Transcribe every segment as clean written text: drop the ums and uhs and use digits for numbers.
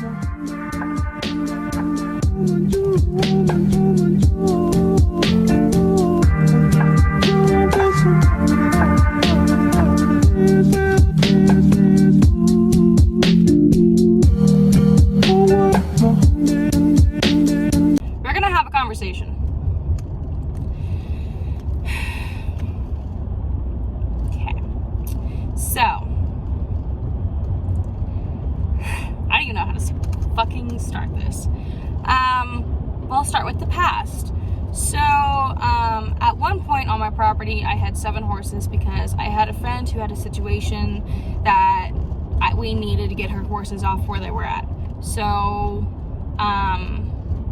We're gonna have a conversation. Okay. So, I don't even know how to fucking start this. We'll start with the past. So, at one point on my property, I had 7 horses because I had a friend who had a situation that we needed to get her horses off where they were at. So,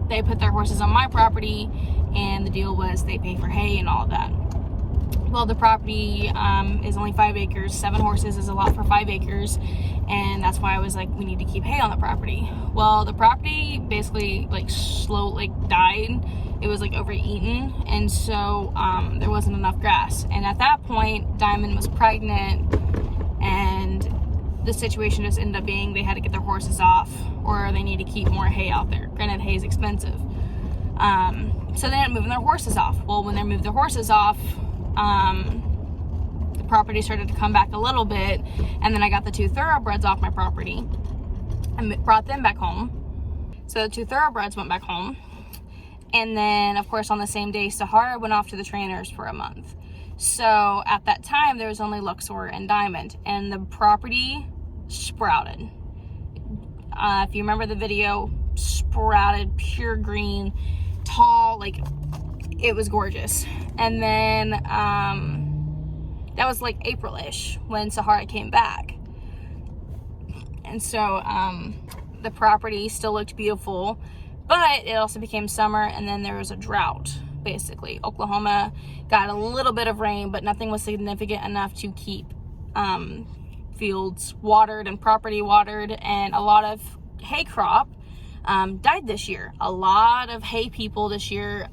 they put their horses on my property, and the deal was they pay for hay and all of that. Well, the property is only 5 acres. 7 horses is a lot for 5 acres, and that's why I was like, we need to keep hay on the property. Well, the property basically died. It was like overeaten, and so there wasn't enough grass. And at that point, Diamond was pregnant, and the situation just ended up being they had to get their horses off, or they need to keep more hay out there. Granted, hay is expensive. So they ended up moving their horses off. Well, when they moved their horses off, the property started to come back a little bit, and then I got the 2 thoroughbreds off my property and brought them back home. So the 2 thoroughbreds went back home, and then of course on the same day Sahara went off to the trainers for a month. So at that time there was only Luxor and Diamond, and the property sprouted. If you remember the video, sprouted, pure green, tall, like it was gorgeous. And then that was like April-ish when Sahara came back, and so the property still looked beautiful, but it also became summer, and then there was a drought. Basically, Oklahoma got a little bit of rain, but nothing was significant enough to keep fields watered and property watered, and a lot of hay crop died this year. A lot of hay people this year,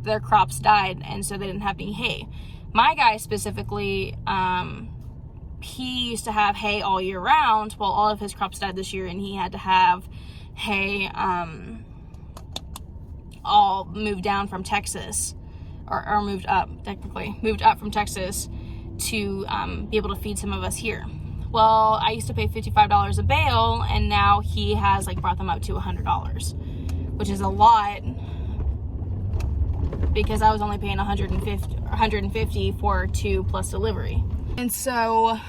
their crops died, and so they didn't have any hay. My guy specifically, he used to have hay all year round. Well, all of his crops died this year, and he had to have hay all moved down from Texas, or moved up from Texas to be able to feed some of us here. Well, I used to pay $55 a bale, and now he has like brought them up to $100, which is a lot, because I was only paying $150 for 2 plus delivery. And so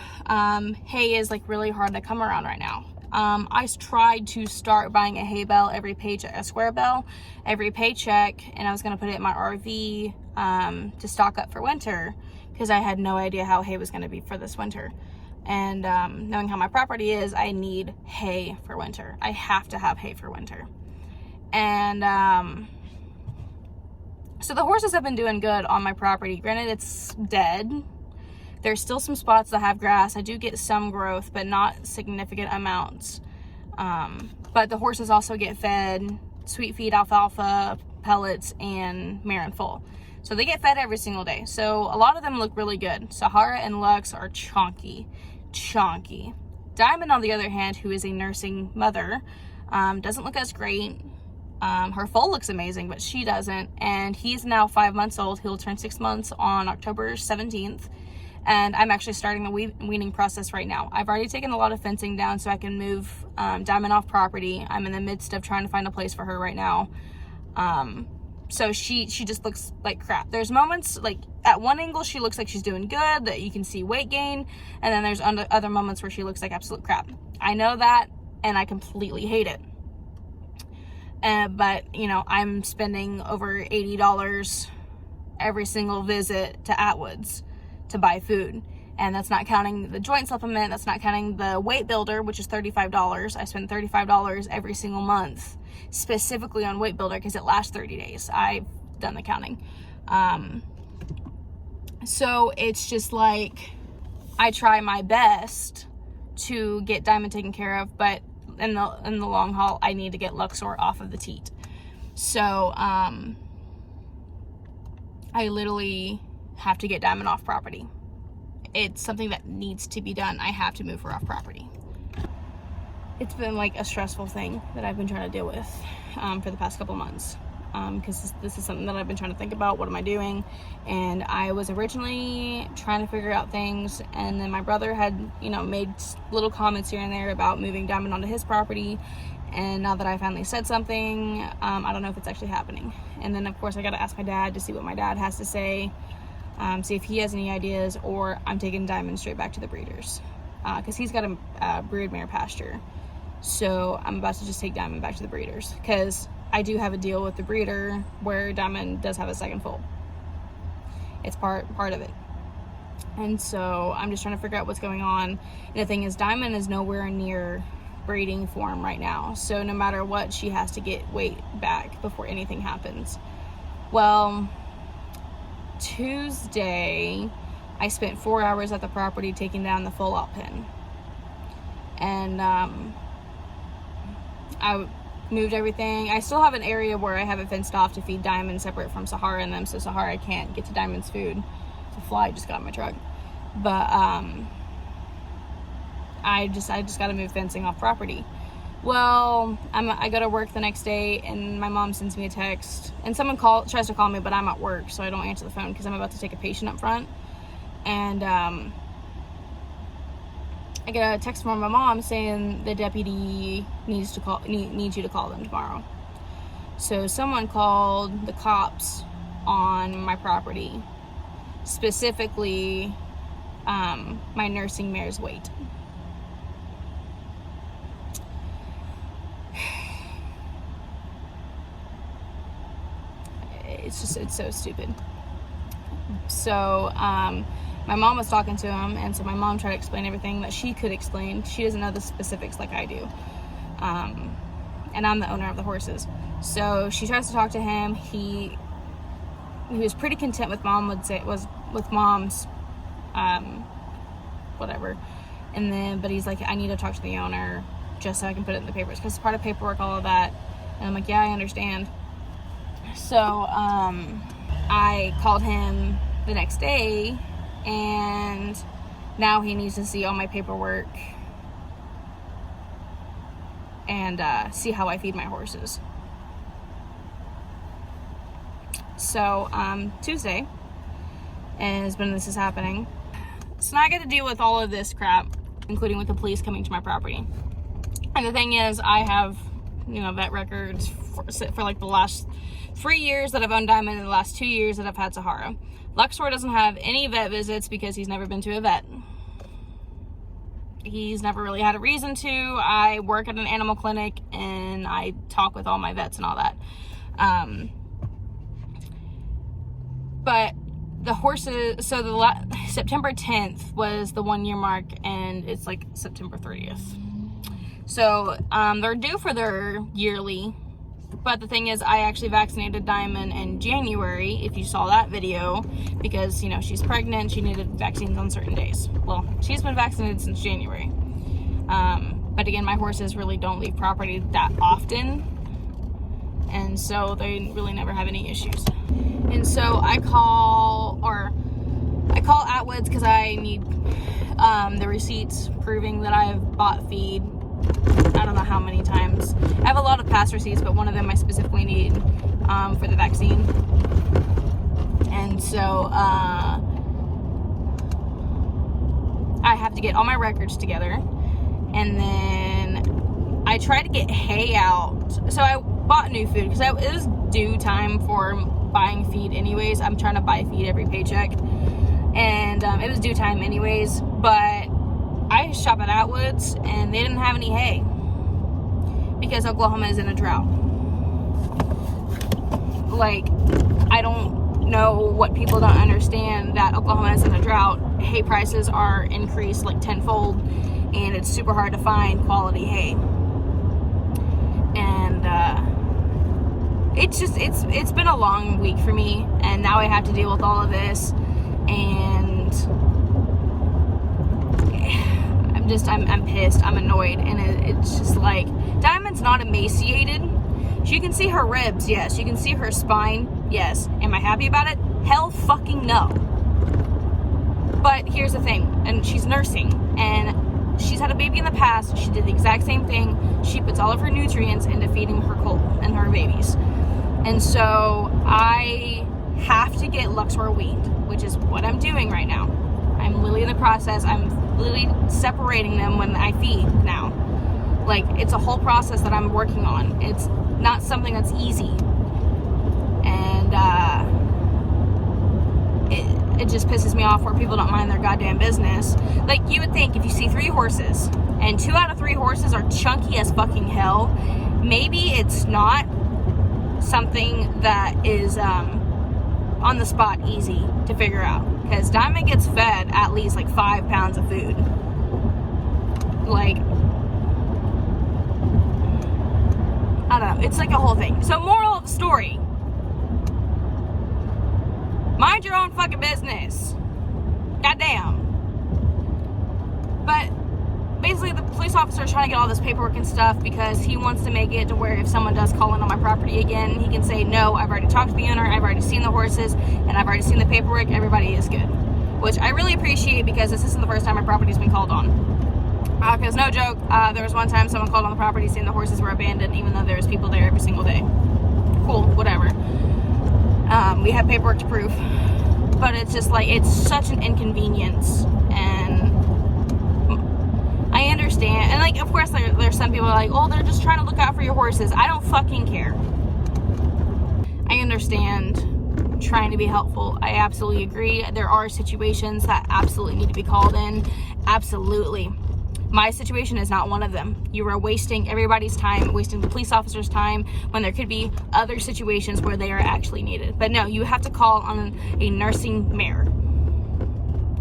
hay is like really hard to come around right now. I tried to start buying a hay bale every paycheck, a square bale every paycheck, and I was going to put it in my RV to stock up for winter, because I had no idea how hay was going to be for this winter. And knowing how my property is, I need hay for winter. I have to have hay for winter. And so the horses have been doing good on my property. Granted, it's dead. There's still some spots that have grass. I do get some growth, but not significant amounts. But the horses also get fed sweet feed, alfalfa, pellets, and Marin Full. So they get fed every single day. So a lot of them look really good. Sahara and Lux are chonky. Diamond, on the other hand, who is a nursing mother, doesn't look as great. Her foal looks amazing, but she doesn't. And he's now 5 months old. He'll turn 6 months on October 17th. And I'm actually starting the weaning process right now. I've already taken a lot of fencing down so I can move Diamond off property. I'm in the midst of trying to find a place for her right now. So she just looks like crap. There's moments, like at one angle she looks like she's doing good, that you can see weight gain, and then there's other moments where she looks like absolute crap. I know that, and I completely hate it. But you know, I'm spending over $80 every single visit to Atwood's to buy food, and that's not counting the joint supplement, that's not counting the weight builder, which is $35. I spend $35 every single month specifically on weight builder because it lasts 30 days. I've done the counting. So it's just like, I try my best to get Diamond taken care of, but in the long haul, I need to get Luxor off of the teat. So I literally have to get Diamond off property. It's something that needs to be done. I have to move her off property. it's been like a stressful thing that I've been trying to deal with for the past couple months. Because this is something that I've been trying to think about. What am I doing? And I was originally trying to figure out things, and then my brother had, made little comments here and there about moving Diamond onto his property. And now that I finally said something, I don't know if it's actually happening. And then, of course, I got to ask my dad to see what my dad has to say, see if he has any ideas, or I'm taking Diamond straight back to the breeders. Because he's got a brood mare pasture. So I'm about to just take Diamond back to the breeders. Because I do have a deal with the breeder where Diamond does have a second foal. It's part of it. And so I'm just trying to figure out what's going on. And the thing is, Diamond is nowhere near breeding form right now. So no matter what, she has to get weight back before anything happens. Well, Tuesday, I spent 4 hours at the property taking down the full out pen. And I moved everything. I still have an area where I have it fenced off to feed Diamond separate from Sahara and them, so Sahara can't get to Diamond's food. The fly just got in my truck. But I just got to move fencing off property. Well, I go to work the next day, and my mom sends me a text, and someone tries to call me, but I'm at work, so I don't answer the phone because I'm about to take a patient up front. And I get a text from my mom saying the deputy needs you to call them tomorrow. So someone called the cops on my property, specifically my nursing mare's weight. It's so stupid. So my mom was talking to him, and so my mom tried to explain everything that she could explain. She doesn't know the specifics like I do. And I'm the owner of the horses. So she tries to talk to him. He was pretty content with with mom's whatever. And then, but he's like, I need to talk to the owner just so I can put it in the papers, because it's part of paperwork, all of that. And I'm like, yeah, I understand. So I called him the next day, and now he needs to see all my paperwork and see how I feed my horses. So Tuesday is when this is happening. So now I get to deal with all of this crap, including with the police coming to my property. And the thing is, I have vet records for like the last 3 years that I've owned Diamond, and the last 2 years that I've had Sahara. Luxor doesn't have any vet visits because he's never been to a vet. He's never really had a reason to. I work at an animal clinic, and I talk with all my vets and all that. But the horses, so September 10th was the 1 year mark, and it's like September 30th. So they're due for their yearly. But the thing is, I actually vaccinated Diamond in January, if you saw that video, because, she's pregnant, she needed vaccines on certain days. Well, she's been vaccinated since January. But again, my horses really don't leave property that often, and so they really never have any issues. And so I call Atwoods because I need the receipts proving that I've bought feed. I don't know how many times. I have a lot of past receipts, but one of them I specifically need for the vaccine. And so I have to get all my records together. And then I tried to get hay out. So I bought new food because it was due time for buying feed anyways. I'm trying to buy feed every paycheck. And it was due time anyways. But I shop at Atwoods, and they didn't have any hay because Oklahoma is in a drought. Like, I don't know what people don't understand, that Oklahoma is in a drought. Hay prices are increased like tenfold, and it's super hard to find quality hay. And it's been a long week for me, and now I have to deal with all of this, and I'm pissed, I'm annoyed, and it's just like, Diamond's not emaciated. You can see her ribs, yes. You can see her spine, yes. Am I happy about it? Hell fucking no. But here's the thing, and she's nursing, and she's had a baby in the past. She did the exact same thing. She puts all of her nutrients into feeding her colt and her babies. And so I have to get Luxor weaned, which is what I'm doing right now. I'm literally in the process. I'm literally separating them when I feed now. Like, it's a whole process that I'm working on. It's not something that's easy. And it just pisses me off where people don't mind their goddamn business. Like, you would think if you see 3 horses and 2 out of 3 horses are chunky as fucking hell, maybe it's not something that is on the spot easy to figure out. Because Diamond gets fed at least like 5 pounds of food. Like, I don't know. It's like a whole thing. So, moral of the story. Mind your own fucking business. Goddamn. But basically the police officer is trying to get all this paperwork and stuff because he wants to make it to where if someone does call in on my property again, he can say, no, I've already talked to the owner, I've already seen the horses, and I've already seen the paperwork, everybody is good. Which I really appreciate because this isn't the first time my property's been called on. Because no joke, there was one time someone called on the property saying the horses were abandoned even though there was people there every single day. Cool, whatever. We have paperwork to prove. But it's just like, it's such an inconvenience. And I understand. And like, of course, there's some people like, oh, they're just trying to look out for your horses. I don't fucking care. I understand trying to be helpful. I absolutely agree. There are situations that absolutely need to be called in. Absolutely. My situation is not one of them. You are wasting everybody's time, wasting the police officer's time when there could be other situations where they are actually needed. But no, you have to call on a nursing mare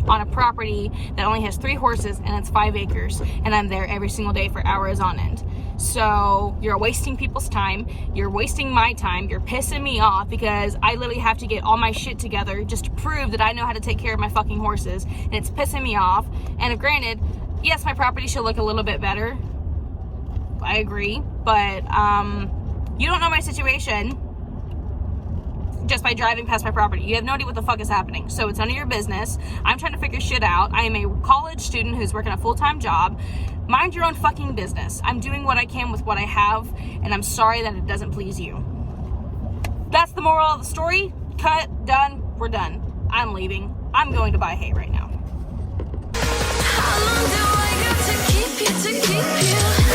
on a property that only has 3 horses and it's 5 acres, and I'm there every single day for hours on end. So you're wasting people's time, you're wasting my time, you're pissing me off because I literally have to get all my shit together just to prove that I know how to take care of my fucking horses, and it's pissing me off. And granted, yes, my property should look a little bit better. I agree. But you don't know my situation just by driving past my property. You have no idea what the fuck is happening. So it's none of your business. I'm trying to figure shit out. I am a college student who's working a full-time job. Mind your own fucking business. I'm doing what I can with what I have, and I'm sorry that it doesn't please you. That's the moral of the story. Cut. Done. We're done. I'm leaving. I'm going to buy hay right now. How long do I got to keep you?